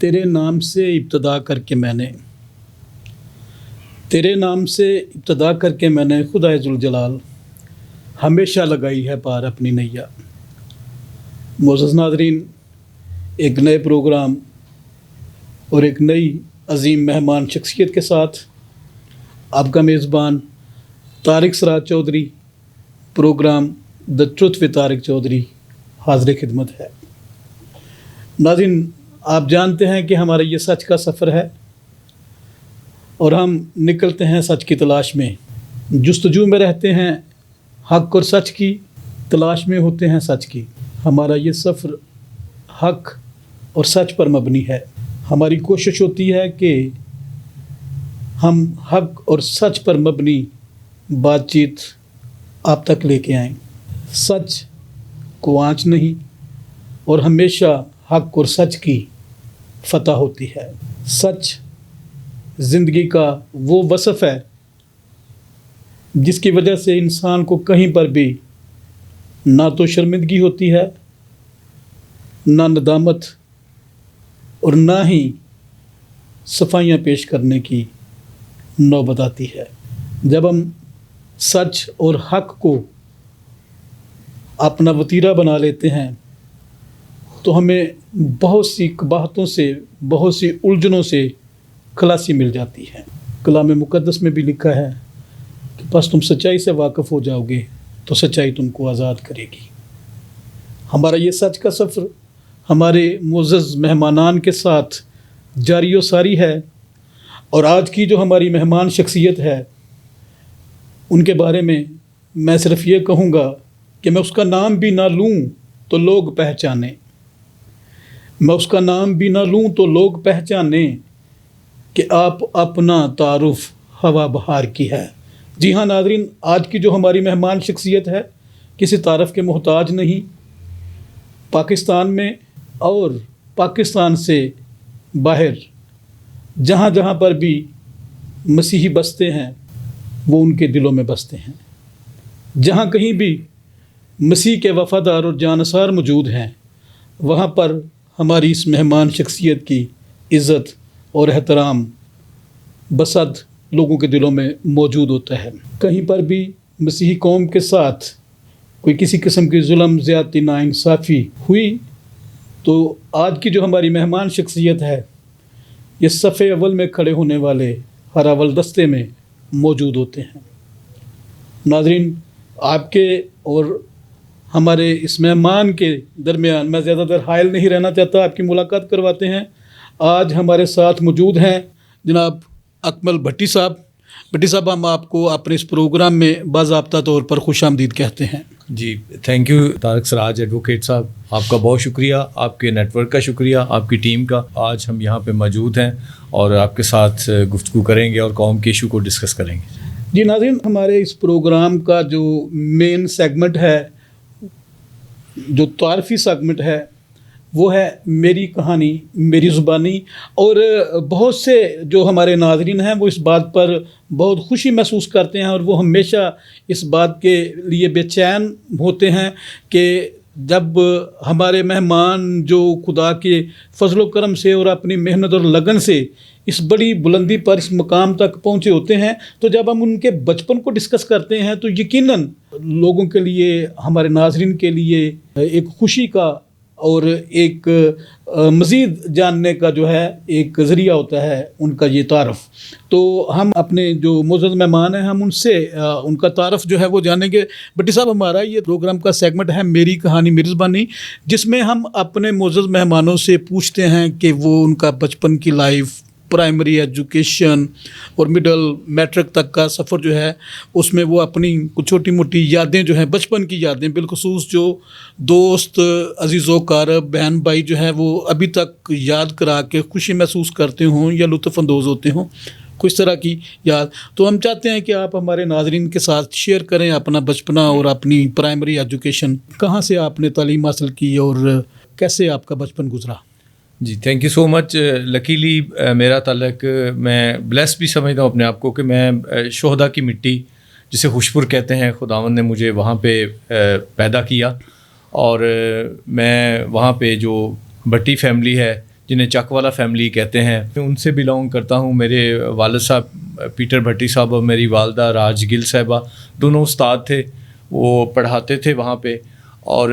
تیرے نام سے ابتدا کر کے میں نے تیرے نام سے ابتدا کر کے میں نے خدائے ذوالجلال ہمیشہ لگائی ہے پار اپنی نیا۔ معزز ناظرین، ایک نئے پروگرام اور ایک نئی عظیم مہمان شخصیت کے ساتھ آپ کا میزبان Tariq Siraj Chaudhry, programme the truth with Tariq Chaudhry حاضر خدمت ہے۔ ناظرین، آپ جانتے ہیں کہ ہمارا یہ سچ کا سفر ہے اور ہم نکلتے ہیں سچ کی تلاش میں، جستجو میں رہتے ہیں حق اور سچ کی، تلاش میں ہوتے ہیں سچ کی۔ ہمارا یہ سفر حق اور سچ پر مبنی ہے۔ ہماری کوشش ہوتی ہے کہ ہم حق اور سچ پر مبنی بات چیت آپ تک لے کے آئیں۔ سچ کو آنچ نہیں اور ہمیشہ حق اور سچ کی فتح ہوتی ہے۔ سچ زندگی کا وہ وصف ہے جس کی وجہ سے انسان کو کہیں پر بھی نہ تو شرمندگی ہوتی ہے، نہ ندامت، اور نہ ہی صفائیاں پیش کرنے کی نوبت آتی ہے۔ جب ہم سچ اور حق کو اپنا وتیرہ بنا لیتے ہیں تو ہمیں بہت سی قباحتوں سے، بہت سی الجھنوں سے خلاصی مل جاتی ہے۔ کلام مقدس میں بھی لکھا ہے کہ بس تم سچائی سے واقف ہو جاؤ گے تو سچائی تم کو آزاد کرے گی۔ ہمارا یہ سچ کا سفر ہمارے معزز مہمانان کے ساتھ جاری و ساری ہے، اور آج کی جو ہماری مہمان شخصیت ہے ان کے بارے میں صرف یہ کہوں گا کہ میں اس کا نام بھی نہ لوں تو لوگ پہچانیں، میں اس کا نام بھی نہ لوں تو لوگ پہچانیں کہ آپ اپنا تعارف ہوا بہار کی ہے۔ جی ہاں ناظرین، آج کی جو ہماری مہمان شخصیت ہے کسی تعارف کے محتاج نہیں۔ پاکستان میں اور پاکستان سے باہر جہاں جہاں پر بھی مسیحی بستے ہیں وہ ان کے دلوں میں بستے ہیں۔ جہاں کہیں بھی مسیح کے وفادار اور جانثار موجود ہیں وہاں پر ہماری اس مہمان شخصیت کی عزت اور احترام بصد لوگوں کے دلوں میں موجود ہوتا ہے۔ کہیں پر بھی مسیحی قوم کے ساتھ کوئی کسی قسم کی ظلم، زیادتی، ناانصافی ہوئی تو آج کی جو ہماری مہمان شخصیت ہے یہ صف اول میں کھڑے ہونے والے ہر اول دستے میں موجود ہوتے ہیں۔ ناظرین، آپ کے اور ہمارے اس مہمان کے درمیان میں زیادہ تر حائل نہیں رہنا چاہتا، آپ کی ملاقات کرواتے ہیں۔ آج ہمارے ساتھ موجود ہیں جناب اکمل بھٹی صاحب۔ بھٹی صاحب، ہم آپ کو اپنے اس پروگرام میں باضابطہ طور پر خوش آمدید کہتے ہیں۔ جی، thank you Tariq Siraj advocate صاحب، آپ کا بہت شکریہ، آپ کے نیٹ ورک کا شکریہ، آپ کی ٹیم کا۔ آج ہم یہاں پہ موجود ہیں اور آپ کے ساتھ گفتگو کریں گے اور قوم کے ایشو کو ڈسکس کریں گے۔ جی ناظرین، ہمارے اس پروگرام کا جو مین سیگمنٹ ہے، جو تعارفی سیگمنٹ ہے، وہ ہے میری کہانی میری زبانی، اور بہت سے جو ہمارے ناظرین ہیں وہ اس بات پر بہت خوشی محسوس کرتے ہیں اور وہ ہمیشہ اس بات کے لیے بے چین ہوتے ہیں کہ جب ہمارے مہمان جو خدا کے فضل و کرم سے اور اپنی محنت اور لگن سے اس بڑی بلندی پر، اس مقام تک پہنچے ہوتے ہیں، تو جب ہم ان کے بچپن کو ڈسکس کرتے ہیں تو یقیناً لوگوں کے لیے، ہمارے ناظرین کے لیے ایک خوشی کا اور ایک مزید جاننے کا جو ہے ایک ذریعہ ہوتا ہے ان کا یہ تعارف۔ تو ہم اپنے جو معزز مہمان ہیں ہم ان سے ان کا تعارف جو ہے وہ جانیں گے۔ بھٹی صاحب، ہمارا یہ پروگرام کا سیگمنٹ ہے میری کہانی میری زبانی، جس میں ہم اپنے معزز مہمانوں سے پوچھتے ہیں کہ وہ ان کا بچپن کی لائف، پرائمری ایجوکیشن اور مڈل میٹرک تک کا سفر جو ہے اس میں وہ اپنی کچھ چھوٹی موٹی یادیں جو ہیں، بچپن کی یادیں، بالخصوص جو دوست، عزیز و اقارب، بہن بھائی جو ہیں وہ ابھی تک یاد کرا کے خوشی محسوس کرتے ہوں یا لطف اندوز ہوتے ہوں، کچھ طرح کی یاد۔ تو ہم چاہتے ہیں کہ آپ ہمارے ناظرین کے ساتھ شیئر کریں اپنا بچپنا اور اپنی پرائمری ایجوکیشن، کہاں سے آپ نے تعلیم حاصل کی اور کیسے آپ کا بچپن گزرا۔ جی، thank you so much. Luckily میرا تعلق، میں بلیس بھی سمجھتا ہوں اپنے آپ کو کہ میں شہداء کی مٹی جسے خوشپور کہتے ہیں، خداوند نے مجھے وہاں پہ پیدا کیا، اور میں وہاں پہ جو بھٹی فیملی ہے جنہیں چک والا فیملی کہتے ہیں، میں ان سے بلانگ کرتا ہوں. میرے والد صاحب پیٹر بھٹی صاحب اور میری والدہ راج گل صاحبہ دونوں استاد تھے، وہ پڑھاتے تھے وہاں پہ. اور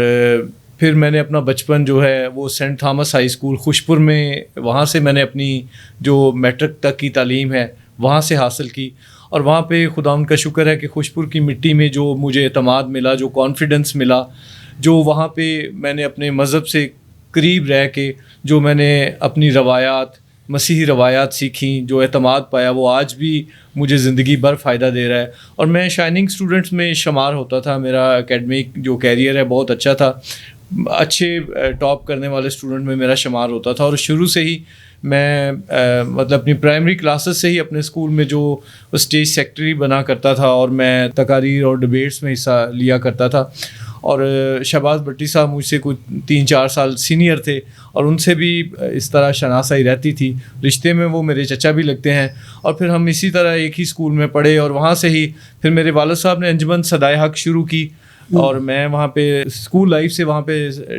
پھر میں نے اپنا بچپن جو ہے وہ سینٹ تھامس ہائی اسکول خوشپور میں، وہاں سے میں نے اپنی جو میٹرک تک کی تعلیم ہے وہاں سے حاصل کی. اور وہاں پہ خدا ان کا شکر ہے کہ خوشپور کی مٹی میں جو مجھے اعتماد ملا، جو کانفیڈنس ملا، جو وہاں پہ میں نے اپنے مذہب سے قریب رہ کے جو میں نے اپنی روایات، مسیحی روایات سیکھیں، جو اعتماد پایا، وہ آج بھی مجھے زندگی بھر فائدہ دے رہا ہے. اور میں شائننگ اسٹوڈنٹس میں شمار ہوتا تھا. میرا اکیڈمک جو کیریئر ہے بہت اچھا تھا، اچھے ٹاپ کرنے والے اسٹوڈنٹ میں میرا شمار ہوتا تھا. اور شروع سے ہی میں مطلب اپنی پرائمری کلاسز سے ہی اپنے اسکول میں جو اسٹیج سیکرٹری بنا کرتا تھا اور میں تقاریر اور ڈبیٹس میں حصہ لیا کرتا تھا. اور شہباز بھٹی صاحب مجھ سے کچھ 3-4 سال سینئر تھے اور ان سے بھی اس طرح شناسائی رہتی تھی. رشتے میں وہ میرے چچا بھی لگتے ہیں. اور پھر ہم اسی طرح ایک ہی اسکول میں پڑھے اور وہاں سے ہی پھر میرے والد صاحب نے انجمن صدائے حق شروع کی اور میں وہاں پہ اسکول لائف سے وہاں پہ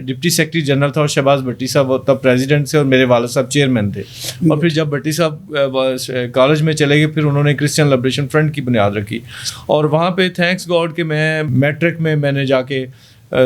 ڈپٹی سیکرٹری جنرل تھا. اور شہباز بھٹی صاحب تب پریزیڈنٹ تھے اور میرے والد صاحب چیئرمین تھے. اور پھر جب بھٹی صاحب کالج میں چلے گئے پھر انہوں نے کرسچن لبریشن فرنٹ کی بنیاد رکھی. اور وہاں پہ تھینکس گاڈ کہ میں میٹرک میں نے جا کے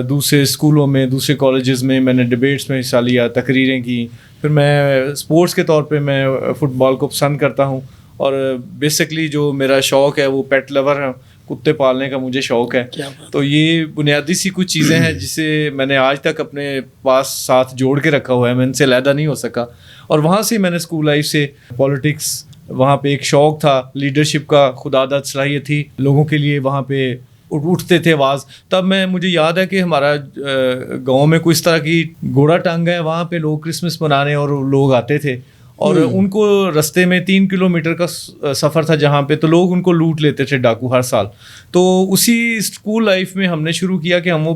دوسرے اسکولوں میں، دوسرے کالجز میں نے ڈبیٹس میں حصہ لیا، تقریریں کی. پھر میں اسپورٹس کے طور پہ میں فٹ بال کو پسند کرتا ہوں. اور بیسکلی جو میرا شوق ہے وہ پیٹ لور ہے، کتے پالنے کا مجھے شوق ہے. تو یہ بنیادی سی کچھ چیزیں ہیں جسے میں نے آج تک اپنے پاس ساتھ جوڑ کے رکھا ہوا ہے، میں ان سے علیحدہ نہیں ہو سکا. اور وہاں سے میں نے اسکول لائف سے پالیٹکس، وہاں پہ ایک شوق تھا لیڈرشپ کا، خدا داد صلاحیت تھی، لوگوں کے لیے وہاں پہ اٹھتے تھے آواز. تب مجھے یاد ہے کہ ہمارا گاؤں میں کوئی اس طرح کی گھوڑا ٹانگا ہے، وہاں پہ لوگ کرسمس منانے اور لوگ آتے تھے اور ان کو رستے میں 3 کلومیٹر کا سفر تھا جہاں پہ، تو لوگ ان کو لوٹ لیتے تھے ڈاکو ہر سال. تو اسی اسکول لائف میں ہم نے شروع کیا کہ ہم وہ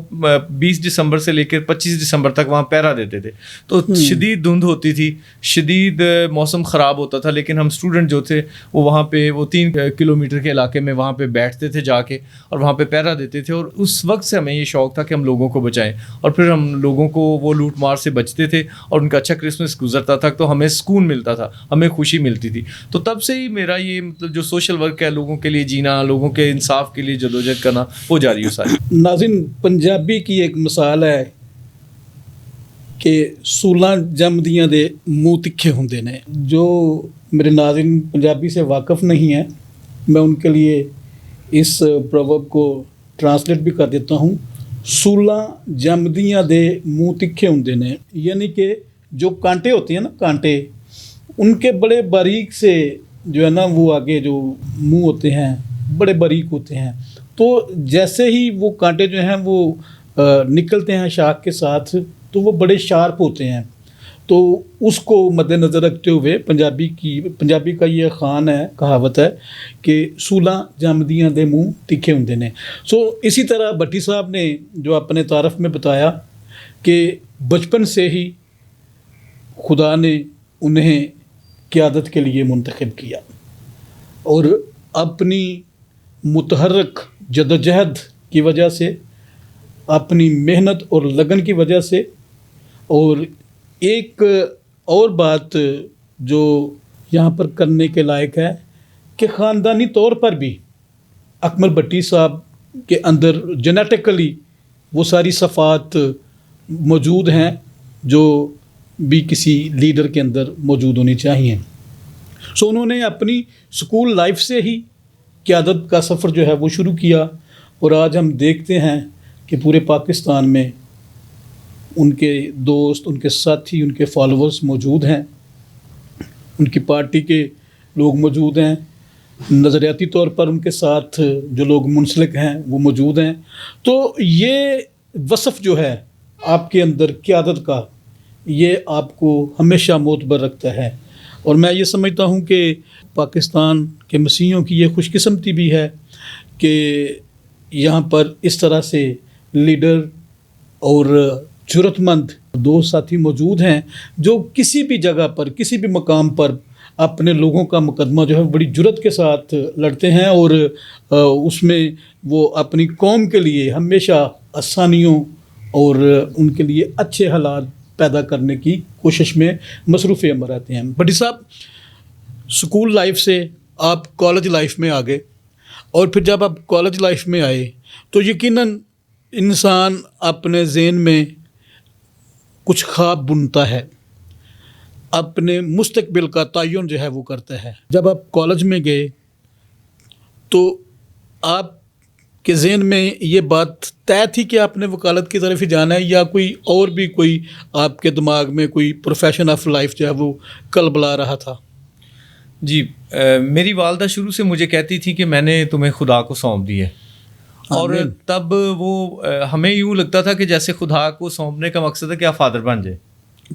20 دسمبر سے لے کر 25 دسمبر تک وہاں پہرا دیتے تھے. تو شدید دھند ہوتی تھی، شدید موسم خراب ہوتا تھا، لیکن ہم اسٹوڈنٹ جو تھے وہ وہاں پہ وہ 3 کلومیٹر کے علاقے میں وہاں پہ بیٹھتے تھے جا کے اور وہاں پہ پہرا دیتے تھے. اور اس وقت سے ہمیں یہ شوق تھا کہ ہم لوگوں کو بچائیں. اور پھر ہم لوگوں کو وہ لوٹ مار سے بچتے تھے اور ان کا اچھا کرسمس گزرتا تھا تو ہمیں سکون ملتا تھا، ہمیں خوشی ملتی تھی. تو تب سے ہی میرا یہ مطلب جو سوشل ورک ہے، لوگوں کے لیے جینا، لوگوں کے انصاف کے لیے جدوجہد کرنا، وہ جاری ہو ساری. ناظرین، پنجابی کی ایک مثال ہے کہ 16 جمدیاں دے منہ تکھے ہوندے نے. جو میرے ناظرین پنجابی سے واقف نہیں ہیں، میں ان کے لیے اس پروورب کو ٹرانسلیٹ بھی کر دیتا ہوں. 16 جمدیاں دے منہ تکھے ہوندے نے، یعنی کہ جو کانٹے ہوتے ہیں نا، کانٹے ان کے بڑے باریک سے جو ہے نا وہ آگے جو منہ ہوتے ہیں بڑے باریک ہوتے ہیں. تو جیسے ہی وہ کانٹے جو ہیں وہ نکلتے ہیں شاخ کے ساتھ تو وہ بڑے شارپ ہوتے ہیں. تو اس کو مد نظر رکھتے ہوئے پنجابی کا یہ خوان ہے، کہاوت ہے کہ 16 جمدیاں دے منہ تکھے ہوندے نے. اسی طرح بھٹی صاحب نے جو اپنے تعارف میں بتایا کہ بچپن سے ہی خدا نے انہیں قیادت کے لیے منتخب کیا اور اپنی متحرک جدوجہد کی وجہ سے، اپنی محنت اور لگن کی وجہ سے. اور ایک اور بات جو یہاں پر کرنے کے لائق ہے کہ خاندانی طور پر بھی اکمل بھٹی صاحب کے اندر جینیٹیکلی وہ ساری صفات موجود ہیں جو بھی کسی لیڈر کے اندر موجود ہونی چاہیے. انہوں نے اپنی اسکول لائف سے ہی قیادت کا سفر جو ہے وہ شروع کیا اور آج ہم دیکھتے ہیں کہ پورے پاکستان میں ان کے دوست، ان کے ساتھی، ان کے فالوورز موجود ہیں، ان کی پارٹی کے لوگ موجود ہیں، نظریاتی طور پر ان کے ساتھ جو لوگ منسلک ہیں وہ موجود ہیں. تو یہ وصف جو ہے آپ کے اندر قیادت کا، یہ آپ کو ہمیشہ معتبر رکھتا ہے. اور میں یہ سمجھتا ہوں کہ پاکستان کے مسیحیوں کی یہ خوش قسمتی بھی ہے کہ یہاں پر اس طرح سے لیڈر اور جرأت مند دوست ساتھی موجود ہیں جو کسی بھی جگہ پر، کسی بھی مقام پر اپنے لوگوں کا مقدمہ جو ہے بڑی جرأت کے ساتھ لڑتے ہیں اور اس میں وہ اپنی قوم کے لیے ہمیشہ آسانیوں اور ان کے لیے اچھے حالات پیدا کرنے کی کوشش میں مصروف عمل رہتے ہیں. بٹی صاحب، اسکول لائف سے آپ کالج لائف میں آ گئے، اور پھر جب آپ کالج لائف میں آئے تو یقیناً انسان اپنے ذہن میں کچھ خواب بنتا ہے، اپنے مستقبل کا تعین جو ہے وہ کرتا ہے. جب آپ کالج میں گئے تو آپ کے ذہن میں یہ بات طے تھی کہ آپ نے وکالت کی طرف ہی جانا ہے، یا کوئی اور بھی کوئی آپ کے دماغ میں کوئی پروفیشن آف لائف جو ہے وہ کل بلا رہا تھا؟ جی، میری والدہ شروع سے مجھے کہتی تھی کہ میں نے تمہیں خدا کو سونپ دی ہے، اور تب وہ ہمیں یوں لگتا تھا کہ جیسے خدا کو سونپنے کا مقصد ہے کہ آپ فادر بن جائیں،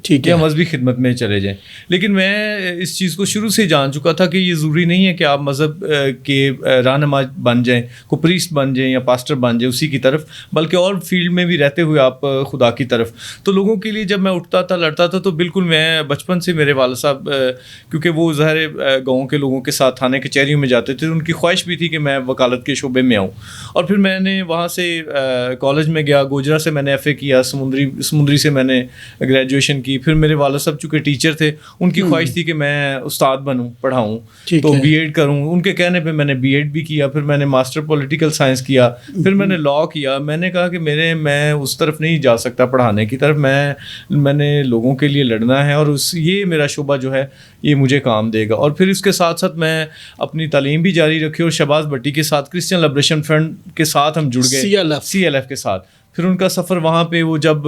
ٹھیک ہے، یا مذہبی خدمت میں چلے جائیں. لیکن میں اس چیز کو شروع سے جان چکا تھا کہ یہ ضروری نہیں ہے کہ آپ مذہب کے رہنما بن جائیں، کو پریسٹ بن جائیں یا پاسٹر بن جائیں اسی کی طرف، بلکہ اور فیلڈ میں بھی رہتے ہوئے آپ خدا کی طرف. تو لوگوں کے لیے جب میں اٹھتا تھا لڑتا تھا تو بالکل میں بچپن سے میرے والد صاحب، کیونکہ وہ ظاہر گاؤں کے لوگوں کے ساتھ تھانے کچہریوں میں جاتے تھے، ان کی خواہش بھی تھی کہ میں وکالت کے شعبے میں آؤں. اور پھر میں نے وہاں سے کالج میں گیا، گوجرا سے میں نے ایف اے کیا، سمندری سے میں نے گریجویشن کی. پھر میرے والد صاحب چونکہ ٹیچر تھے، ان کی خواہش تھی کہ میں استاد بنوں، پڑھاؤں، تو بی ایڈ کروں. ان کے کہنے پہ میں نے بی ایڈ بھی کیا، پھر میں نے ماسٹر پولیٹیکل سائنس کیا، پھر میں نے لاء کیا. میں نے کہا کہ میں اس طرف نہیں جا سکتا پڑھانے کی طرف، میں نے لوگوں کے لیے لڑنا ہے، اور یہ میرا شعبہ جو ہے یہ مجھے کام دے گا. اور پھر اس کے ساتھ ساتھ میں اپنی تعلیم بھی جاری رکھی، اور شہباز بھٹی کے ساتھ کرسچن لبریشن فرنٹ کے ساتھ ہم جڑ گئے، سی ایل ایف کے ساتھ. پھر ان کا سفر وہاں پہ، وہ جب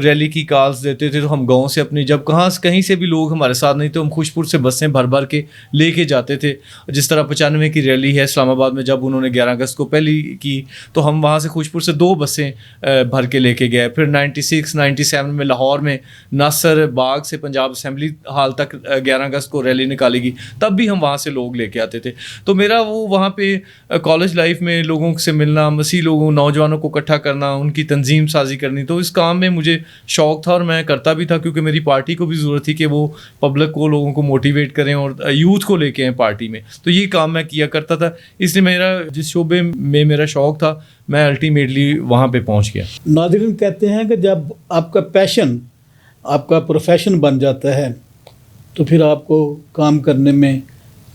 ریلی کی کالز دیتے تھے تو ہم گاؤں سے اپنی، جب کہیں سے بھی لوگ ہمارے ساتھ نہیں تو ہم خوش پور سے بسیں بھر بھر کے لے کے جاتے تھے. جس طرح 95 کی ریلی ہے اسلام آباد میں، جب انہوں نے 11 اگست کو پہلی کی تو ہم وہاں سے خوش پور سے 2 بسیں بھر کے لے کے گئے. پھر 96 97 میں لاہور میں ناصر باغ سے پنجاب اسمبلی ہال تک 11 اگست کو ریلی نکالی گئی، تب بھی ہم وہاں سے لوگ لے کے آتے تھے. تو میرا وہ وہاں پہ کالج لائف میں لوگوں سے ملنا، مسیح لوگوں نوجوانوں کو اکٹھا کرنا، ان کی تنظیم سازی کرنی، تو اس کام میں مجھے شوق تھا اور میں کرتا بھی تھا، کیونکہ میری پارٹی کو بھی ضرورت تھی کہ وہ پبلک کو، لوگوں کو موٹیویٹ کریں اور یوتھ کو لے کے آئیں پارٹی میں. تو یہ کام میں کیا کرتا تھا، اس لیے میرا جس شعبے میں میرا شوق تھا میں الٹیمیٹلی وہاں پہ پہنچ گیا. ناظرین، کہتے ہیں کہ جب آپ کا پیشن آپ کا پروفیشن بن جاتا ہے تو پھر آپ کو کام کرنے میں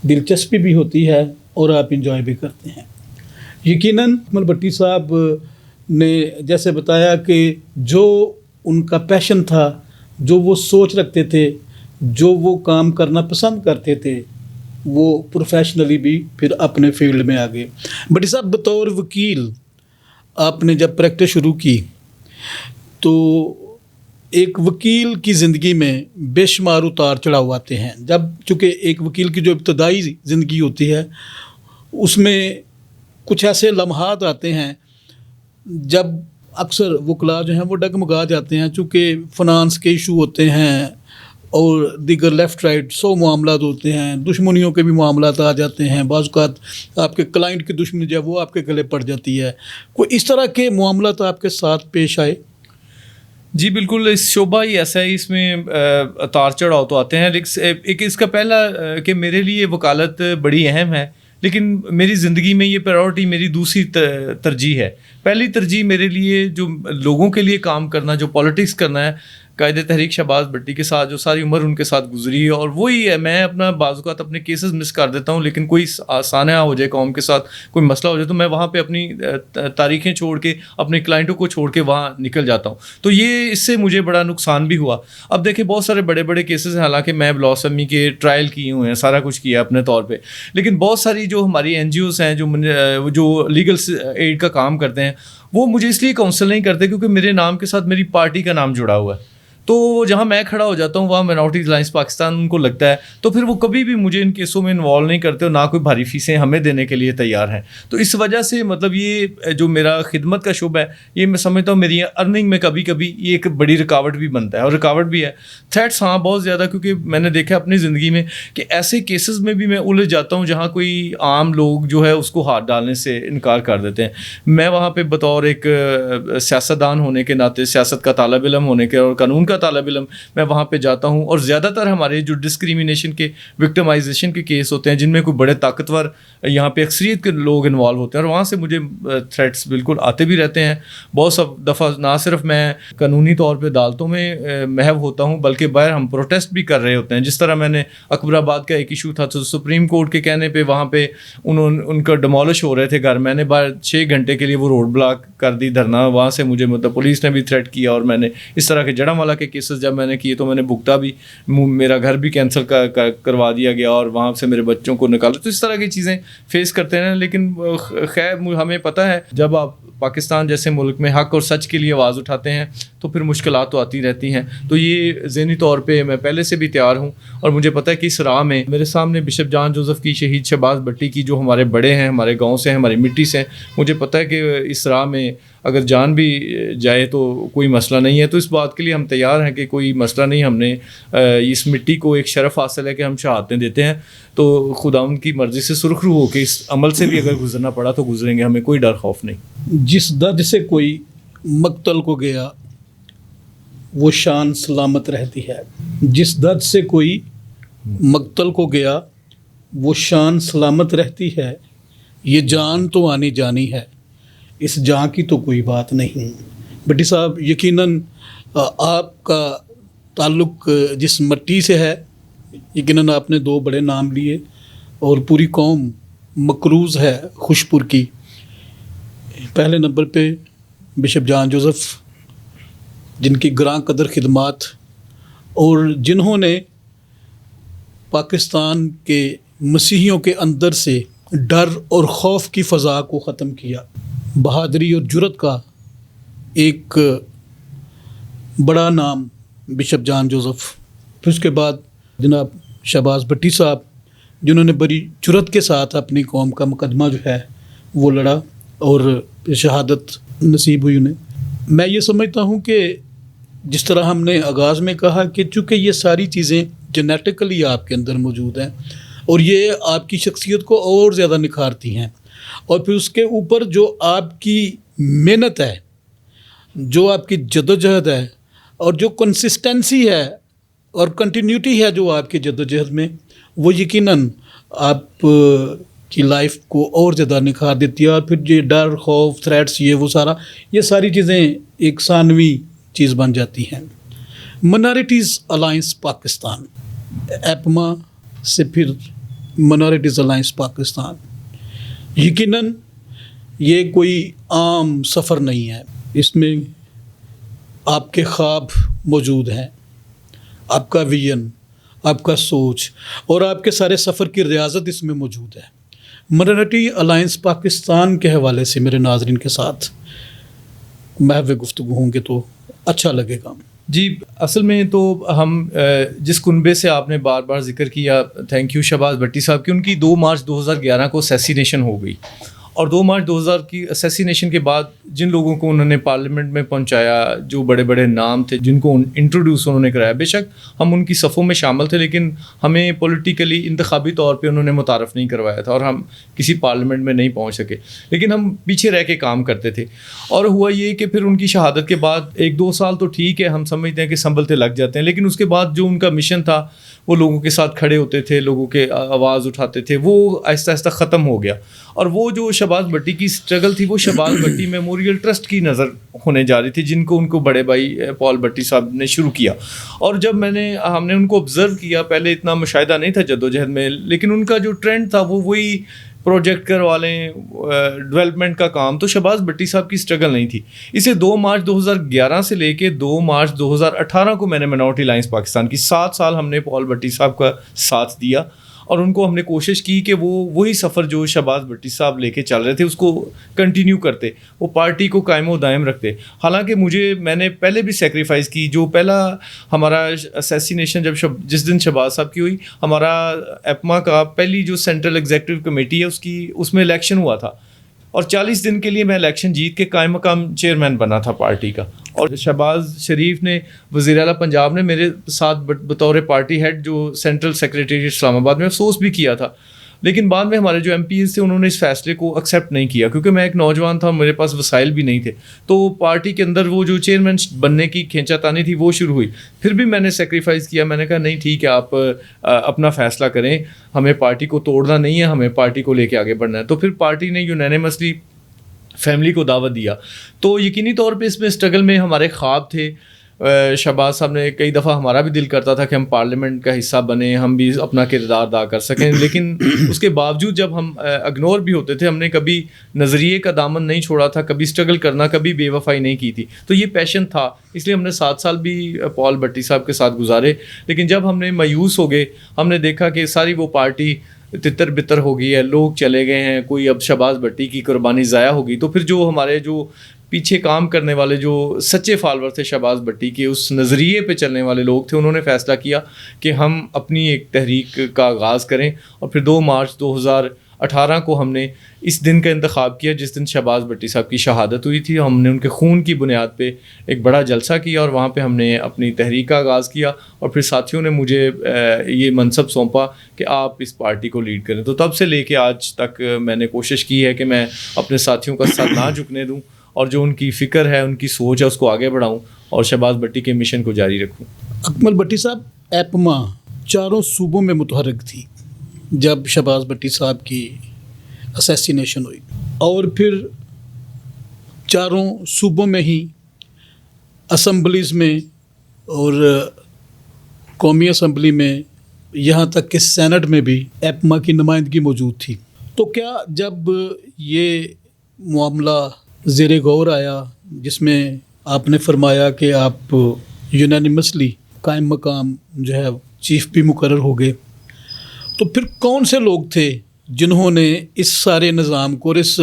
دلچسپی بھی ہوتی ہے اور آپ انجوائے بھی کرتے ہیں. یقیناً اکمل بھٹی صاحب نے جیسے بتایا کہ جو ان کا پیشن تھا، جو وہ سوچ رکھتے تھے، جو وہ کام کرنا پسند کرتے تھے، وہ پروفیشنلی بھی پھر اپنے فیلڈ میں آ گئے. بھٹی صاحب، بطور وکیل آپ نے جب پریکٹس شروع کی تو ایک وکیل کی زندگی میں بے شمار اتار چڑھاؤ آتے ہیں. جب چونکہ ایک وکیل کی جو ابتدائی زندگی ہوتی ہے اس میں کچھ ایسے لمحات آتے ہیں جب اکثر وکلاء جو ہیں وہ ڈگمگا جاتے ہیں، چونکہ فنانس کے ایشو ہوتے ہیں اور دیگر لیفٹ رائٹ 100 معاملات ہوتے ہیں، دشمنیوں کے بھی معاملات آ جاتے ہیں، بعض اوقات آپ کے کلائنٹ کی دشمنی جو ہے وہ آپ کے گلے پڑ جاتی ہے. کوئی اس طرح کے معاملات آپ کے ساتھ پیش آئے؟ جی بالکل، اس شعبہ ہی ایسا ہے، اس میں اتار چڑھاؤ تو آتے ہیں. ایک اس کا پہلا کہ میرے لیے وکالت بڑی اہم ہے، لیکن میری زندگی میں یہ پرائیورٹی میری دوسری ترجیح ہے. پہلی ترجیح میرے لیے جو لوگوں کے لیے کام کرنا، جو پالیٹکس کرنا ہے، قائد تحریک شہباز بھٹی کے ساتھ جو ساری عمر ان کے ساتھ گزری ہے، اور وہی ہے. میں اپنا بعض اوقات اپنے کیسز مس کر دیتا ہوں، لیکن کوئی سانحہ ہو جائے قوم کے ساتھ، کوئی مسئلہ ہو جائے تو میں وہاں پہ اپنی تاریخیں چھوڑ کے، اپنے کلائنٹوں کو چھوڑ کے وہاں نکل جاتا ہوں. تو یہ اس سے مجھے بڑا نقصان بھی ہوا. اب دیکھیں بہت سارے بڑے بڑے کیسز ہیں، حالانکہ میں بلاسمی کے ٹرائل کیے ہوئے ہیں، سارا کچھ کیا اپنے طور پہ، لیکن بہت ساری جو ہماری این جی اوز ہیں جو لیگل ایڈ کا کام کرتے ہیں، وہ مجھے اس لیے کاؤنسل نہیں کرتے کیونکہ میرے نام کے ساتھ میری پارٹی کا نام جڑا ہوا ہے. تو جہاں میں کھڑا ہو جاتا ہوں وہاں مائنارٹیز الائنس پاکستان ان کو لگتا ہے، تو پھر وہ کبھی بھی مجھے ان کیسوں میں انوالو نہیں کرتے اور نہ کوئی بھاری فیسیں ہمیں دینے کے لیے تیار ہیں. تو اس وجہ سے مطلب یہ جو میرا خدمت کا شعبہ ہے، یہ میں سمجھتا ہوں میری ارننگ میں کبھی کبھی یہ ایک بڑی رکاوٹ بھی بنتا ہے، اور رکاوٹ بھی ہے. تھریٹس ہاں بہت زیادہ، کیونکہ میں نے دیکھا اپنی زندگی میں کہ ایسے کیسز میں بھی میں الجھ جاتا ہوں جہاں کوئی عام لوگ جو ہے اس کو ہاتھ ڈالنے سے انکار کر دیتے ہیں. میں وہاں پہ بطور ایک سیاستدان ہونے کے ناطے، سیاست کا طالب علم ہونے کے اور قانون کا طالب علم میں وہاں پہ جاتا ہوں، اور زیادہ تر ہمارے جو ڈسکریمنیشن کے وکٹمائزیشن کے کیس ہوتے ہیں جن میں کوئی بڑے طاقتور یہاں پہ اکثریت کے لوگ انوالو ہوتے ہیں، اور وہاں سے مجھے تھریٹس بالکل آتے بھی رہتے ہیں. بہت سب دفعہ نہ صرف میں قانونی طور پہ عدالتوں میں محو ہوتا ہوں بلکہ باہر ہم پروٹیسٹ بھی کر رہے ہوتے ہیں. جس طرح میں نے اکبر آباد کا ایک ایشو تھا تو سپریم کورٹ کے کہنے پہ وہاں پہ ان کا ڈیمولش ہو رہے تھے گھر، میں نے باہر 6 گھنٹے کے لیے وہ روڈ بلاک کر دی دھرنا. وہاں سے مجھے مطلب پولیس نے بھی تھریٹ کیا، اور میں نے اس طرح کے جڑا والا کے کیسز جب میں نے کیے تو میں نے بھگتا بھی، میرا گھر بھی کینسل کروا دیا گیا اور وہاں سے میرے بچوں کو نکالا. تو اس طرح کی چیزیں فیس کرتے ہیں. لیکن خیر ہمیں پتہ ہے جب آپ پاکستان جیسے ملک میں حق اور سچ کے لیے آواز اٹھاتے ہیں تو پھر مشکلات تو آتی رہتی ہیں. تو یہ ذہنی طور پہ میں پہلے سے بھی تیار ہوں، اور مجھے پتہ ہے کہ اس راہ میں میرے سامنے بشپ جان جوزف کی، شہید شہباز بٹی کی، جو ہمارے بڑے ہیں، ہمارے گاؤں سے ہیں، ہماری مٹی سے ہیں. مجھے پتہ ہے کہ اس راہ میں اگر جان بھی جائے تو کوئی مسئلہ نہیں ہے. تو اس بات کے لیے ہم تیار ہیں کہ کوئی مسئلہ نہیں. ہم نے اس مٹی کو ایک شرف حاصل ہے کہ ہم شہادتیں دیتے ہیں، تو خدا ان کی مرضی سے سرخ رو ہو کے اس عمل سے بھی اگر گزرنا پڑا تو گزریں گے، ہمیں کوئی ڈر خوف نہیں. جس درد سے کوئی مقتل کو گیا وہ شان سلامت رہتی ہے. جس درد سے کوئی مقتل کو گیا وہ شان سلامت رہتی ہے. یہ جان تو آنی جانی ہے، اس جان کی تو کوئی بات نہیں. بٹی صاحب، یقیناً آپ کا تعلق جس مٹی سے ہے، یقیناً آپ نے 2 بڑے نام لیے اور پوری قوم مقروض ہے خوشپور کی. پہلے نمبر پہ بشپ جان جوزف، جن کی گراں قدر خدمات اور جنہوں نے پاکستان کے مسیحیوں کے اندر سے ڈر اور خوف کی فضا کو ختم کیا. بہادری اور جرت کا ایک بڑا نام بشپ جان جوزف. پھر اس کے بعد جناب شہباز بٹی صاحب، جنہوں نے بڑی جرت کے ساتھ اپنی قوم کا مقدمہ جو ہے وہ لڑا اور شہادت نصیب ہوئی انہیں. میں یہ سمجھتا ہوں کہ جس طرح ہم نے آغاز میں کہا کہ چونکہ یہ ساری چیزیں جینیٹیکلی آپ کے اندر موجود ہیں اور یہ آپ کی شخصیت کو اور زیادہ نکھارتی ہیں، اور پھر اس کے اوپر جو آپ کی محنت ہے، جو آپ کی جدوجہد ہے، اور جو کنسسٹنسی ہے اور کنٹینیوٹی ہے جو آپ کی جدوجہد میں، وہ یقیناً آپ کی لائف کو اور زیادہ نکھار دیتی ہے. اور پھر یہ ڈر، خوف، تھریٹس، یہ ساری چیزیں ایک ثانوی چیز بن جاتی ہیں. منارٹیز الائنس پاکستان، ایپما سے پھر منارٹیز الائنس پاکستان، یقیناً یہ کوئی عام سفر نہیں ہے. اس میں آپ کے خواب موجود ہیں، آپ کا ویژن، آپ کا سوچ اور آپ کے سارے سفر کی ریاضت اس میں موجود ہے. منارٹی الائنس پاکستان کے حوالے سے میرے ناظرین کے ساتھ محو گفتگو ہوں گے تو اچھا لگے گا. جی، اصل میں تو ہم جس کنبے سے آپ نے بار بار ذکر کیا، تھینک یو شہباز بٹی صاحب، کی ان کی 2 مارچ 2011 کو اسیسینیشن ہو گئی. اور 2 مارچ 2000 کی اسیسینیشن کے بعد جن لوگوں کو انہوں نے پارلیمنٹ میں پہنچایا، جو بڑے بڑے نام تھے جن کو انٹروڈیوس انہوں نے کرایا، بے شک ہم ان کی صفوں میں شامل تھے، لیکن ہمیں پولیٹیکلی انتخابی طور پہ انہوں نے متعارف نہیں کروایا تھا اور ہم کسی پارلیمنٹ میں نہیں پہنچ سکے، لیکن ہم پیچھے رہ کے کام کرتے تھے. اور ہوا یہ کہ پھر ان کی شہادت کے بعد 1-2 سال تو ٹھیک ہے، ہم سمجھتے ہیں کہ سنبھلتے لگ جاتے ہیں، لیکن اس کے بعد جو ان کا مشن تھا وہ لوگوں کے ساتھ کھڑے ہوتے تھے، لوگوں کے آواز اٹھاتے تھے، وہ آہستہ آہستہ ختم ہو گیا. اور وہ جو شہباز بٹی کی اسٹرگل تھی وہ شہباز بٹی میموریل ٹرسٹ کی نظر ہونے جا رہی تھی، جن کو ان کو بڑے بھائی پال بٹی صاحب نے شروع کیا. اور جب ہم نے ان کو آبزرو کیا، پہلے اتنا مشاہدہ نہیں تھا جدوجہد میں، لیکن ان کا جو ٹرینڈ تھا وہ وہی پروجیکٹ کروا لیں، ڈیولپمنٹ کا کام. تو شہباز بٹی صاحب کی اسٹرگل نہیں تھی. اسے 2 مارچ 2011 سے لے کے 2 مارچ 2018 کو میں نے منارٹی الائنس پاکستان کی 7 سال ہم نے پال بٹی صاحب کا ساتھ دیا، اور ان کو ہم نے کوشش کی کہ وہ وہی سفر جو شہباز بٹی صاحب لے کے چل رہے تھے اس کو کنٹینیو کرتے، وہ پارٹی کو قائم و دائم رکھتے. حالانکہ میں نے پہلے بھی سیکریفائز کی. جو پہلا ہمارا اسیسینیشن جس دن شہباز صاحب کی ہوئی، ہمارا ایپما کا پہلی جو سینٹرل ایگزیکٹو کمیٹی ہے اس میں الیکشن ہوا تھا، اور 40 دن کے لیے میں الیکشن جیت کے قائم مقام چیئرمین بنا تھا پارٹی کا. اور شہباز شریف نے، وزیر اعلیٰ پنجاب نے میرے ساتھ بطور پارٹی ہیڈ جو سینٹرل سیکریٹریٹ اسلام آباد میں افسوس بھی کیا تھا. لیکن بعد میں ہمارے جو MPs تھے انہوں نے اس فیصلے کو ایکسیپٹ نہیں کیا، کیونکہ میں ایک نوجوان تھا، میرے پاس وسائل بھی نہیں تھے، تو پارٹی کے اندر وہ جو چیئرمین بننے کی کھینچا تانی تھی وہ شروع ہوئی. پھر بھی میں نے سیکریفائز کیا، میں نے کہا نہیں ٹھیک ہے آپ اپنا فیصلہ کریں، ہمیں پارٹی کو توڑنا نہیں ہے، ہمیں پارٹی کو لے کے آگے بڑھنا ہے. تو پھر پارٹی نے یونینیمسلی فیملی کو دعوت دیا. تو یقینی طور پہ اس میں اسٹرگل میں ہمارے خواب تھے. شہباز صاحب نے کئی دفعہ ہمارا بھی دل کرتا تھا کہ ہم پارلیمنٹ کا حصہ بنیں، ہم بھی اپنا کردار ادا کر سکیں، لیکن اس کے باوجود جب ہم اگنور بھی ہوتے تھے، ہم نے کبھی نظریے کا دامن نہیں چھوڑا تھا، کبھی اسٹرگل کرنا، کبھی بے وفائی نہیں کی تھی. تو یہ پیشن تھا، اس لیے ہم نے 7 سال بھی پال بھٹی صاحب کے ساتھ گزارے. لیکن جب ہم نے مایوس ہو گئے، ہم نے دیکھا کہ ساری وہ پارٹی تتر بتر ہو گئی ہے، لوگ چلے گئے ہیں، کوئی اب شہباز بھٹی کی قربانی ضائع ہو گئی. تو پھر جو ہمارے جو پیچھے کام کرنے والے جو سچے فالوور تھے شہباز بھٹی کے، اس نظریے پہ چلنے والے لوگ تھے، انہوں نے فیصلہ کیا کہ ہم اپنی ایک تحریک کا آغاز کریں. اور پھر 2 مارچ 2018 کو ہم نے اس دن کا انتخاب کیا جس دن شہباز بھٹی صاحب کی شہادت ہوئی تھی. ہم نے ان کے خون کی بنیاد پہ ایک بڑا جلسہ کیا اور وہاں پہ ہم نے اپنی تحریک کا آغاز کیا. اور پھر ساتھیوں نے مجھے یہ منصب سونپا کہ آپ اس پارٹی کو لیڈ کریں. تو تب سے لے کے آج تک میں نے کوشش کی ہے کہ میں اپنے ساتھیوں کا ساتھ نہ جھکنے دوں، اور جو ان کی فکر ہے، ان کی سوچ ہے، اس کو آگے بڑھاؤں اور شہباز بھٹی کے مشن کو جاری رکھوں. اکمل بھٹی صاحب، ایپما 4 صوبوں میں متحرک تھی جب شہباز بھٹی صاحب کی اسیسینیشن ہوئی، اور پھر 4 صوبوں میں ہی اسمبلیز میں اور قومی اسمبلی میں، یہاں تک کہ سینٹ میں بھی ایپما کی نمائندگی موجود تھی. تو کیا جب یہ معاملہ زیر غور آیا جس میں آپ نے فرمایا کہ آپ یونینیمسلی قائم مقام جو ہے چیف بھی مقرر ہو گئے، تو پھر کون سے لوگ تھے جنہوں نے اس سارے نظام کو اور اس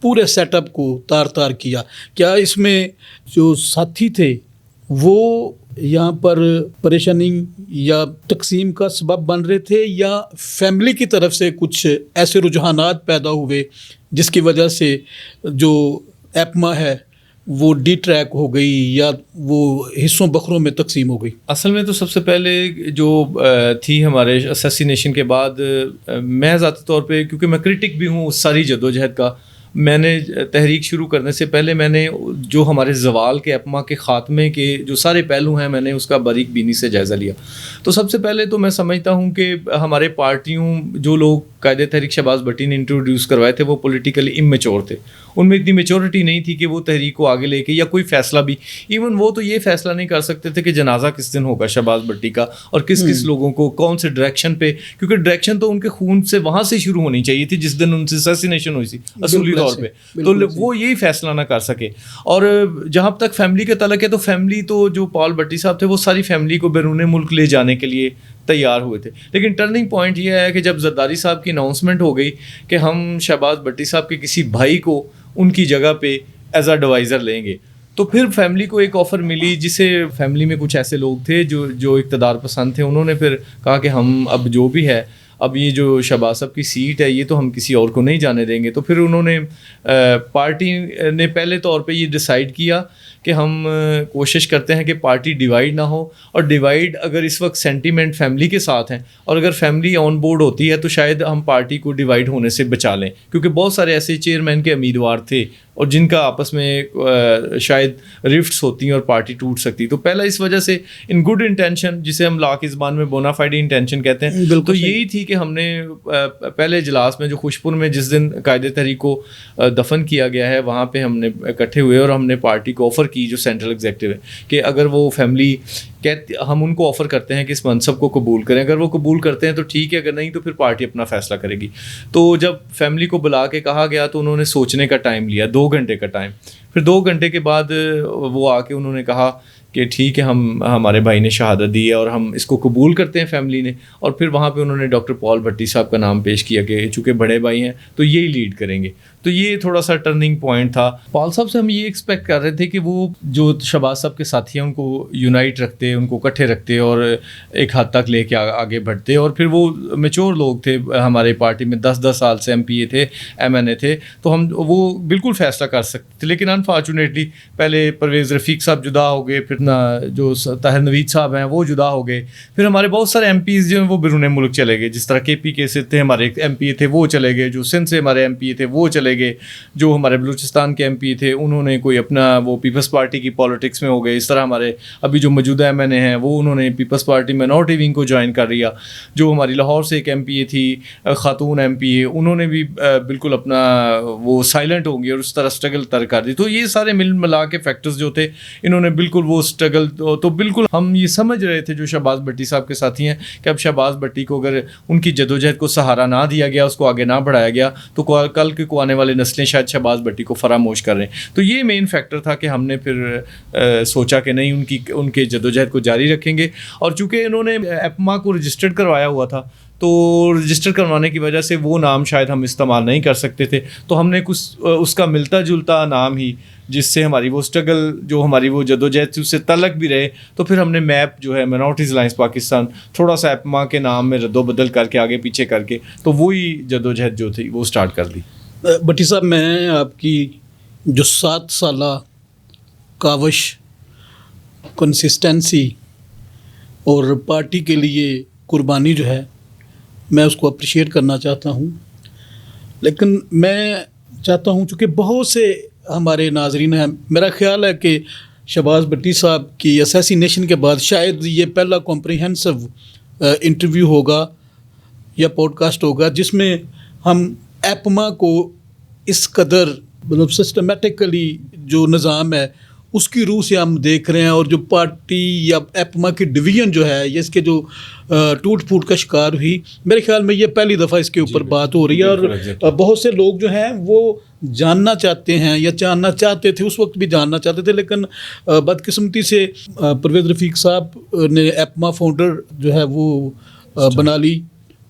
پورے سیٹ اپ کو تار تار کیا؟ کیا اس میں جو ساتھی تھے وہ یہاں پر پریشانی یا تقسیم کا سبب بن رہے تھے، یا فیملی کی طرف سے کچھ ایسے رجحانات پیدا ہوئے جس کی وجہ سے جو ایپما ہے وہ ڈی ٹریک ہو گئی یا وہ حصوں بخروں میں تقسیم ہو گئی؟ اصل میں تو سب سے پہلے جو تھی ہمارے اسیسینیشن کے بعد، میں ذاتی طور پہ کیونکہ میں کرٹک بھی ہوں اس ساری جدوجہد کا، میں نے تحریک شروع کرنے سے پہلے میں نے جو ہمارے زوال کے ایپما کے خاتمے کے جو سارے پہلو ہیں میں نے اس کا باریک بینی سے جائزہ لیا. تو سب سے پہلے تو میں سمجھتا ہوں کہ ہمارے پارٹیوں جو لوگ قائد تحریک شہباز بھٹی نے انٹروڈیوس کروائے تھے وہ پولیٹیکلی اممیچور تھے، ان میں اتنی میچورٹی نہیں تھی کہ وہ تحریک کو آگے لے کے یا کوئی فیصلہ بھی، ایون وہ تو یہ فیصلہ نہیں کر سکتے تھے کہ جنازہ کس دن ہوگا شہباز بھٹی کا اور کس کس لوگوں کو کون سے ڈائریکشن پہ، کیونکہ ڈائریکشن تو ان کے خون سے وہاں سے شروع ہونی چاہیے تھی جس دن ان سے اسیسینیشن ہوئی تھی اصولی طور پہ، تو وہ یہی فیصلہ نہ کر سکے. اور جہاں تک فیملی کا تعلق ہے تو فیملی تو جو پال بھٹی صاحب تھے وہ ساری فیملی کو بیرون ملک لے جانے کے لیے تیار ہوئے تھے. لیکن ٹرننگ پوائنٹ یہ ہے کہ جب زرداری صاحب کی اناؤنسمنٹ ہو گئی کہ ہم شہباز بھٹی صاحب کے کسی بھائی کو ان کی جگہ پہ ایز اے ایڈوائزر لیں گے، تو پھر فیملی کو ایک آفر ملی جسے فیملی میں کچھ ایسے لوگ تھے جو اقتدار پسند تھے، انہوں نے پھر کہا کہ ہم اب جو بھی ہے، اب یہ جو شہباز صاحب کی سیٹ ہے یہ تو ہم کسی اور کو نہیں جانے دیں گے. تو پھر انہوں نے پارٹی نے پہلے طور پہ یہ ڈیسائیڈ کیا کہ ہم کوشش کرتے ہیں کہ پارٹی ڈیوائیڈ نہ ہو، اور ڈیوائیڈ اگر اس وقت سینٹیمنٹ فیملی کے ساتھ ہیں اور اگر فیملی آن بورڈ ہوتی ہے تو شاید ہم پارٹی کو ڈیوائیڈ ہونے سے بچا لیں، کیونکہ بہت سارے ایسے چیئرمین کے امیدوار تھے اور جن کا آپس میں شاید رفٹس ہوتی ہیں اور پارٹی ٹوٹ سکتی. تو پہلا اس وجہ سے ان گڈ انٹینشن، جسے ہم لا کی زبان میں بونافائیڈ انٹینشن کہتے ہیں، تو یہی تھی کہ ہم نے پہلے اجلاس میں جو خوشپور میں جس دن قائد تحریک کو دفن کیا گیا ہے وہاں پہ ہم نے اکٹھے ہوئے اور ہم نے پارٹی کو آفر کی جو سینٹرل ایگزیکٹو ہے کہ اگر وہ فیملی ہم ان کو آفر کرتے ہیں کہ اس منصب کو قبول کریں، اگر وہ قبول کرتے ہیں تو ٹھیک ہے، اگر نہیں تو پھر پارٹی اپنا فیصلہ کرے گی. تو جب فیملی کو بلا کے کہا گیا تو انہوں نے سوچنے کا ٹائم لیا، 2 گھنٹے کا ٹائم. پھر 2 گھنٹے کے بعد وہ آ کے انہوں نے کہا کہ ٹھیک ہے، ہمارے بھائی نے شہادت دی ہے اور ہم اس کو قبول کرتے ہیں فیملی نے. اور پھر وہاں پہ انہوں نے ڈاکٹر پال بھٹی صاحب کا نام پیش کیا کہ چونکہ بڑے بھائی ہیں تو یہی لیڈ کریں گے. تو یہ تھوڑا سا ٹرننگ پوائنٹ تھا. پال صاحب سے ہم یہ ایکسپیکٹ کر رہے تھے کہ وہ جو شہباز صاحب کے ساتھی ہیں ان کو یونائٹ رکھتے، ان کو اکٹھے رکھتے اور ایک حد تک لے کے آگے بڑھتے. اور پھر وہ میچور لوگ تھے ہمارے پارٹی میں، 10 سال سے MP تھے، MNA تھے، تو ہم وہ بالکل فیصلہ کر سکتے تھے. لیکن انفارچونیٹلی پہلے پرویز رفیق صاحب جدا ہو گئے, پھر جو طاہر نوید صاحب ہیں وہ جدا ہو گئے, پھر ہمارے بہت سارے ایم پیز جو ہیں وہ بیرون ملک چلے گئے. جس طرح کے پی کے سے تھے ہمارے ایم پی تھے وہ چلے گئے, جو سندھ سے ہمارے ایم پی تھے وہ چلے گئے, جو ہمارے بلوچستان کے ایم پی تھے انہوں نے کوئی اپنا وہ پیپلز پارٹی کی پالیٹکس میں ہو گئے. اس طرح ہمارے ابھی جو موجودہ ایم این اے ہیں وہ انہوں نے پیپلز پارٹی مائنورٹی ونگ کو جوائن کر لیا. جو ہماری لاہور سے ایک ایم پی اے تھی خاتون ایم پی اے, انہوں نے بھی بالکل اپنا وہ سائلنٹ ہوں گے اور اس طرح اسٹرگل تر کر دی. تو یہ سارے مل ملا کے فیکٹرز جو تھے انہوں نے بالکل وہ اسٹرگل, تو بالکل ہم یہ سمجھ رہے تھے جو شہباز بھٹی صاحب کے ساتھی ہیں کہ اب شہباز بھٹی کو اگر ان کی جدوجہد کو سہارا نہ دیا گیا, اس کو آگے نہ بڑھایا گیا, تو کل کے کو آنے والے نسلیں شاید شہباز بھٹی کو فراموش کر رہے ہیں. تو یہ مین فیکٹر تھا کہ ہم نے پھر سوچا کہ نہیں ان کے جدوجہد کو جاری رکھیں گے. اور چونکہ انہوں نے ایپما کو رجسٹرڈ کروایا ہوا تھا تو رجسٹر کروانے کی وجہ سے وہ نام شاید ہم استعمال نہیں کر سکتے تھے, تو ہم نے کچھ اس کا ملتا جلتا نام ہی جس سے ہماری وہ اسٹرگل جو ہماری وہ جدوجہد تھی اس سے تعلق بھی رہے, تو پھر ہم نے میپ جو ہے مائنورٹیز الائنس پاکستان تھوڑا سا ایپما کے نام میں رد و بدل کر کے آگے پیچھے کر کے تو وہی جدوجہد جو تھی وہ اسٹارٹ کر دی. بھٹی صاحب, میں آپ کی جو 7 سالہ کاوش, کنسسٹنسی اور پارٹی کے لیے قربانی جو ہے میں اس کو اپریشیٹ کرنا چاہتا ہوں. لیکن میں چاہتا ہوں چونکہ بہت سے ہمارے ناظرین ہیں, میرا خیال ہے کہ شہباز بھٹی صاحب کی اسیسینیشن کے بعد شاید یہ پہلا کمپریہنسو انٹرویو ہوگا یا پوڈ کاسٹ ہوگا جس میں ہم ایپما کو اس قدر مطلب سسٹمیٹکلی جو نظام ہے اس کی روح سے ہم دیکھ رہے ہیں, اور جو پارٹی یا ایپما کی ڈویژن جو ہے یہ اس کے جو ٹوٹ پھوٹ کا شکار ہوئی, میرے خیال میں یہ پہلی دفعہ اس کے اوپر بات ہو رہی ہے. اور بہت سے لوگ جو ہیں وہ جاننا چاہتے ہیں یا جاننا چاہتے تھے, اس وقت بھی جاننا چاہتے تھے, لیکن بدقسمتی سے پرویز رفیق صاحب نے ایپما فاؤنڈر جو ہے وہ بنا لی,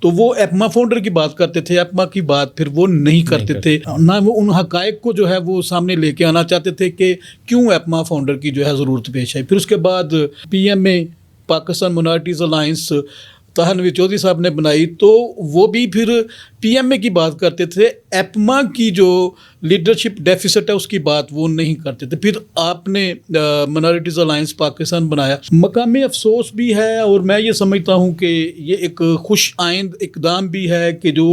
تو وہ ایپما فاؤنڈر کی بات کرتے تھے, ایپما کی بات پھر وہ نہیں کرتے تھے, نہ وہ ان حقائق کو جو ہے وہ سامنے لے کے آنا چاہتے تھے کہ کیوں ایپما فاؤنڈر کی جو ہے ضرورت پیش آئی. پھر اس کے بعد پی ایم اے پاکستان مائنورٹیز الائنس طاہر نوید چودھری صاحب نے بنائی, تو وہ بھی پھر پی ایم اے کی بات کرتے تھے, ایپما کی جو لیڈرشپ ڈیفیسٹ ہے اس کی بات وہ نہیں کرتے تھے. پھر آپ نے مائنورٹیز الائنس پاکستان بنایا. مقامی افسوس بھی ہے اور میں یہ سمجھتا ہوں کہ یہ ایک خوش آئند اقدام بھی ہے کہ جو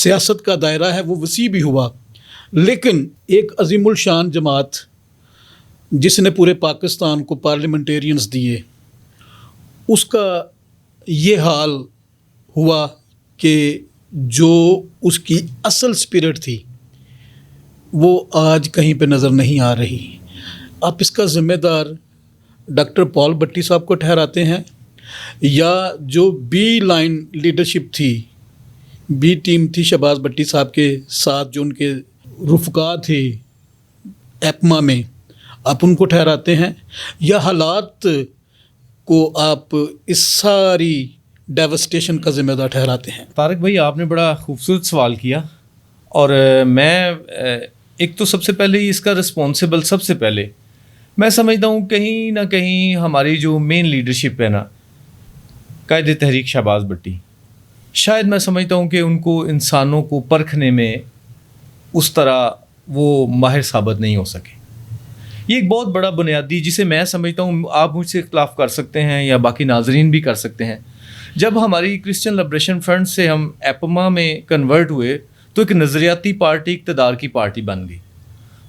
سیاست کا دائرہ ہے وہ وسیع بھی ہوا, لیکن ایک عظیم الشان جماعت جس نے پورے پاکستان کو پارلیمنٹیرینز دیے, اس کا یہ حال ہوا کہ جو اس کی اصل اسپرٹ تھی وہ آج کہیں پہ نظر نہیں آ رہی. آپ اس کا ذمہ دار ڈاکٹر پال بھٹی صاحب کو ٹھہراتے ہیں یا جو بی لائن لیڈرشپ تھی, بی ٹیم تھی شہباز بھٹی صاحب کے ساتھ جو ان کے رفقا تھے ایپما میں, آپ ان کو ٹھہراتے ہیں, یا حالات کو آپ اس ساری ڈیوسٹیشن کا ذمہ دار ٹھہراتے ہیں؟ طارق بھائی, آپ نے بڑا خوبصورت سوال کیا, اور میں ایک تو سب سے پہلے اس کا رسپانسبل سب سے پہلے میں سمجھتا ہوں کہیں نہ کہیں ہماری جو مین لیڈرشپ ہے نا, قائد تحریک شہباز بھٹی, شاید میں سمجھتا ہوں کہ ان کو انسانوں کو پرکھنے میں اس طرح وہ ماہر ثابت نہیں ہو سکے. یہ ایک بہت بڑا بنیادی, جسے میں سمجھتا ہوں آپ مجھ سے اختلاف کر سکتے ہیں یا باقی ناظرین بھی کر سکتے ہیں. جب ہماری کرسچن لبریشن فرنٹ سے ہم ایپما میں کنورٹ ہوئے تو ایک نظریاتی پارٹی اقتدار کی پارٹی بن گئی.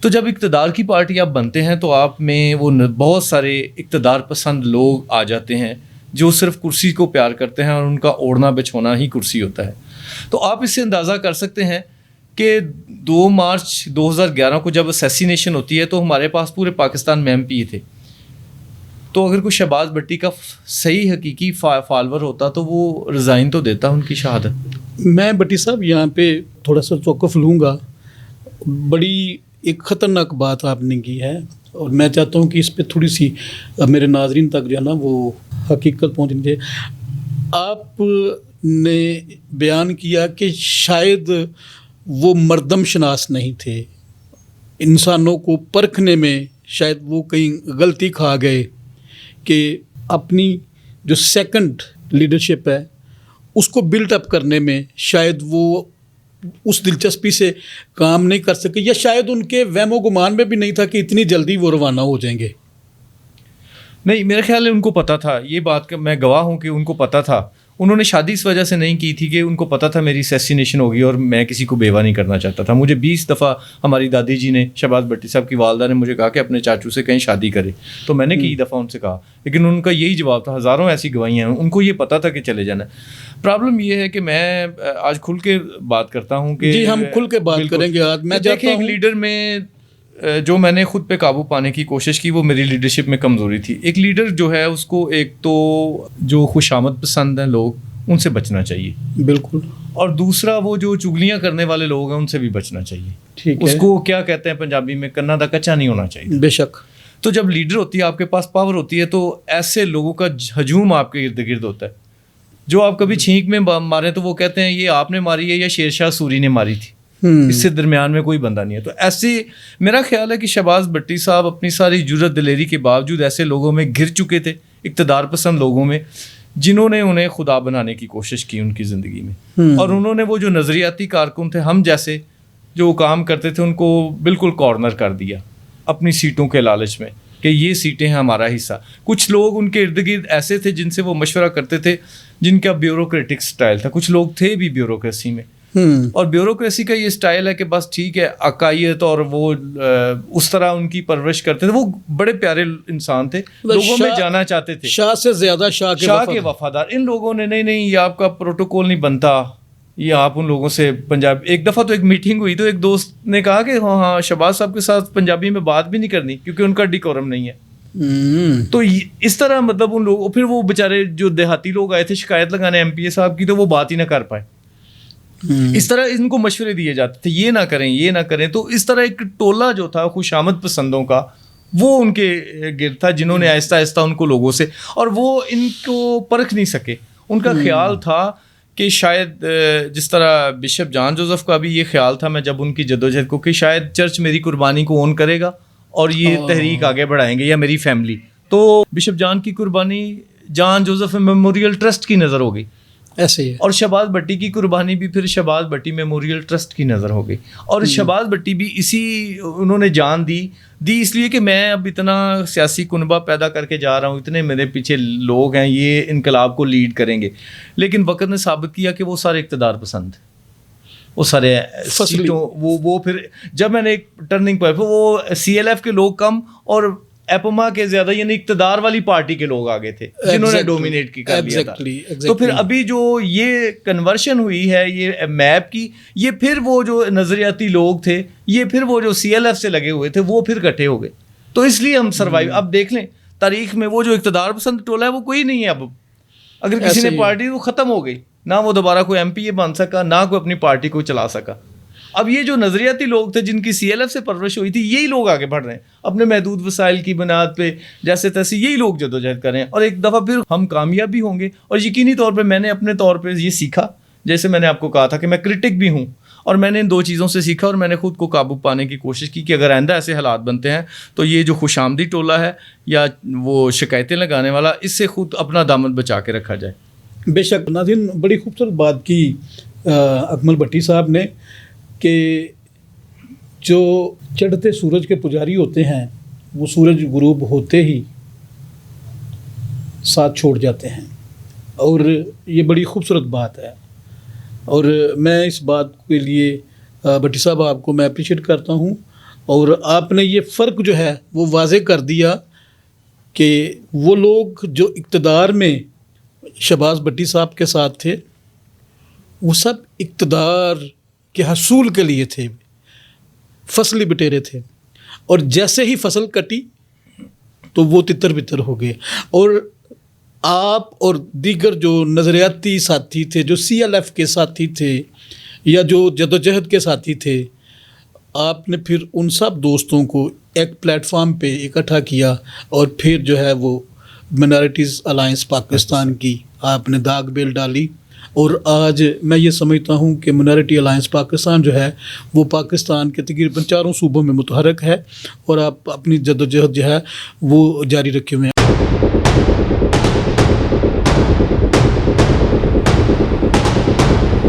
تو جب اقتدار کی پارٹی آپ بنتے ہیں تو آپ میں وہ بہت سارے اقتدار پسند لوگ آ جاتے ہیں جو صرف کرسی کو پیار کرتے ہیں اور ان کا اوڑھنا بچھونا ہی کرسی ہوتا ہے. تو آپ اس سے اندازہ کر سکتے ہیں کہ 2 مارچ 2011 کو جب اسیسینیشن ہوتی ہے تو ہمارے پاس پورے پاکستان میں ایم پی تھے. تو اگر کوئی شہباز بھٹی کا صحیح حقیقی فالور ہوتا تو وہ ریزائن تو دیتا ان کی شہادت. میں بھٹی صاحب یہاں پہ تھوڑا سا توقف لوں گا. بڑی ایک خطرناک بات آپ نے کی ہے اور میں چاہتا ہوں کہ اس پہ تھوڑی سی میرے ناظرین تک جو ہے نا وہ حقیقت پہنچنی چاہیے. آپ نے بیان کیا کہ شاید وہ مردم شناس نہیں تھے, انسانوں کو پرکھنے میں شاید وہ کہیں غلطی کھا گئے کہ اپنی جو سیکنڈ لیڈرشپ ہے اس کو بلٹ اپ کرنے میں شاید وہ اس دلچسپی سے کام نہیں کر سکے, یا شاید ان کے وہم و گمان میں بھی نہیں تھا کہ اتنی جلدی وہ روانہ ہو جائیں گے؟ نہیں, میرا خیال ہے ان کو پتہ تھا, یہ بات کا میں گواہ ہوں کہ ان کو پتہ تھا. انہوں نے شادی اس وجہ سے نہیں کی تھی کہ ان کو پتہ تھا میری اسیسینیشن ہوگی اور میں کسی کو بیوہ نہیں کرنا چاہتا تھا. مجھے 20 دفعہ ہماری دادی جی نے, شہباز بھٹی صاحب کی والدہ نے مجھے کہا کہ اپنے چاچو سے کہیں شادی کرے, تو میں نے کئی دفعہ ان سے کہا, لیکن ان کا یہی جواب تھا. ہزاروں ایسی گواہیاں ہیں, ان کو یہ پتہ تھا کہ چلے جانا. پرابلم یہ ہے کہ میں آج کھل کے بات کرتا ہوں کہ جی ہم کھل کے بات کریں گے آج. میں دیکھیں, ایک لیڈر میں جو میں نے خود پہ قابو پانے کی کوشش کی وہ میری لیڈرشپ میں کمزوری تھی. ایک لیڈر جو ہے اس کو ایک تو جو خوش آمد پسند ہیں لوگ, ان سے بچنا چاہیے. بالکل. اور دوسرا وہ جو چگلیاں کرنے والے لوگ ہیں ان سے بھی بچنا چاہیے. ٹھیک ہے. اس کو کیا کہتے ہیں پنجابی میں, کنا دا کچا نہیں ہونا چاہیے. بے شک. تو جب لیڈر ہوتی ہے, آپ کے پاس پاور ہوتی ہے, تو ایسے لوگوں کا ہجوم آپ کے ارد گرد ہوتا ہے. جو آپ کبھی چھینک میں مارے تو وہ کہتے ہیں یہ آپ نے ماری ہے یا شیر شاہ سوری نے ماری تھی, اس سے درمیان میں کوئی بندہ نہیں ہے. تو ایسے میرا خیال ہے کہ شہباز بھٹی صاحب اپنی ساری جرت دلیری کے باوجود ایسے لوگوں میں گر چکے تھے, اقتدار پسند لوگوں میں, جنہوں نے انہیں خدا بنانے کی کوشش کی ان کی زندگی میں. اور انہوں نے وہ جو نظریاتی کارکن تھے, ہم جیسے جو کام کرتے تھے, ان کو بالکل کارنر کر دیا اپنی سیٹوں کے لالچ میں کہ یہ سیٹیں ہیں ہمارا حصہ. کچھ لوگ ان کے ارد گرد ایسے تھے جن سے وہ مشورہ کرتے تھے, جن کا بیوروکریٹک سٹائل تھا. کچھ لوگ تھے بھی بیوروکریسی میں, اور بیوروکریسی کا یہ سٹائل ہے کہ بس ٹھیک ہے, عقائد اور وہ اس طرح ان کی پرورش کرتے تھے. وہ بڑے پیارے انسان تھے, لوگوں میں جانا چاہتے تھے, شاہ سے زیادہ شاہ کے وفادار. ان لوگوں نے نہیں یہ آپ کا پروٹوکول نہیں بنتا, یہ آپ ان لوگوں سے پنجاب. ایک دفعہ تو ایک میٹنگ ہوئی تو ایک دوست نے کہا کہ ہاں شہباز صاحب کے ساتھ پنجابی میں بات بھی نہیں کرنی کیونکہ ان کا ڈیکورم نہیں ہے. تو اس طرح مطلب ان لوگوں, پھر وہ بیچارے جو دیہاتی لوگ آئے تھے شکایت لگانے ایم پی اے صاحب کی, تو وہ بات ہی نہ کر پائے. اس طرح ان کو مشورے دیے جاتے تھے, یہ نہ کریں یہ نہ کریں. تو اس طرح ایک ٹولہ جو تھا خوش آمد پسندوں کا, وہ ان کے گرد تھا, جنہوں نے آہستہ آہستہ ان کو لوگوں سے, اور وہ ان کو پرکھ نہیں سکے. ان کا خیال تھا کہ شاید جس طرح بشپ جان جوزف کا بھی یہ خیال تھا, میں جب ان کی جدوجہد کو, کہ شاید چرچ میری قربانی کو اون کرے گا اور یہ تحریک آگے بڑھائیں گے, یا میری فیملی. تو بشپ جان کی قربانی جان جوزف میموریل ٹرسٹ کی نظر ہو گئی ایسے ہی, اور شہباز بھٹی کی قربانی بھی پھر شہباز بھٹی میموریل ٹرسٹ کی نظر ہو گئی. اور شہباز بھٹی بھی اسی انہوں نے جان دی اس لیے کہ میں اب اتنا سیاسی کنبہ پیدا کر کے جا رہا ہوں, اتنے میرے پیچھے لوگ ہیں, یہ انقلاب کو لیڈ کریں گے. لیکن وقت نے ثابت کیا کہ وہ سارے اقتدار پسند, وہ سارے سیٹوں, وہ پھر جب میں نے ایک ٹرننگ پوائنٹ, وہ سی ایل ایف کے لوگ کم اور ایپما کے زیادہ, یعنی اقتدار والی پارٹی کے لوگ آگے تھے جنہوں نے ڈومینیٹ کی کر لیا تھا. تو پھر ابھی جو یہ کنورشن ہوئی ہے یہ میپ کی, یہ پھر وہ جو نظریاتی لوگ تھے, یہ پھر وہ جو سی ایل ایف سے لگے ہوئے تھے, وہ پھر اکٹھے ہو گئے. تو اس لیے ہم سروائیو. اب دیکھ لیں تاریخ میں وہ جو اقتدار پسند ٹولہ ہے وہ کوئی نہیں ہے اب. اگر کسی نے پارٹی وہ ختم ہو گئی, نہ وہ دوبارہ کوئی ایم پی اے بن سکا, نہ کوئی اپنی پارٹی کو چلا سکا. اب یہ جو نظریاتی لوگ تھے جن کی سی ایل ایف سے پرورش ہوئی تھی, یہی لوگ آگے بڑھ رہے ہیں اپنے محدود وسائل کی بنیاد پہ, جیسے تیسے یہی لوگ جدوجہد کر رہے ہیں. اور ایک دفعہ پھر ہم کامیاب بھی ہوں گے. اور یقینی طور پہ میں نے اپنے طور پہ یہ سیکھا, جیسے میں نے آپ کو کہا تھا کہ میں کرٹک بھی ہوں, اور میں نے ان 2 چیزوں سے سیکھا, اور میں نے خود کو قابو پانے کی کوشش کی کہ اگر آئندہ ایسے حالات بنتے ہیں تو یہ جو خوش آمدی ٹولہ ہے یا وہ شکایتیں لگانے والا, اس سے خود اپنا دامن بچا کے رکھا جائے. بے شک. ناظرین, بڑی خوبصورت بات کی اکمل بھٹی صاحب نے کہ جو چڑھتے سورج کے پجاری ہوتے ہیں وہ سورج غروب ہوتے ہی ساتھ چھوڑ جاتے ہیں, اور یہ بڑی خوبصورت بات ہے. اور میں اس بات کے لیے بھٹی صاحب آپ کو میں اپریشیٹ کرتا ہوں, اور آپ نے یہ فرق جو ہے وہ واضح کر دیا کہ وہ لوگ جو اقتدار میں شہباز بھٹی صاحب کے ساتھ تھے وہ سب اقتدار کے حصول کے لیے تھے, فصلی بٹیرے تھے, اور جیسے ہی فصل کٹی تو وہ تتر بتر ہو گئے. اور آپ اور دیگر جو نظریاتی ساتھی تھے, جو سی ایل ایف کے ساتھی تھے یا جو جدوجہد کے ساتھی تھے, آپ نے پھر ان سب دوستوں کو ایک پلیٹ فارم پہ اکٹھا کیا, اور پھر جو ہے وہ منارٹیز الائنس پاکستان کی آپ نے داغ بیل ڈالی. اور آج میں یہ سمجھتا ہوں کہ منارٹی الائنس پاکستان جو ہے وہ پاکستان کے تقریباً 4 صوبوں میں متحرک ہے, اور آپ اپنی جدوجہد جو ہے وہ جاری رکھے ہوئے ہیں.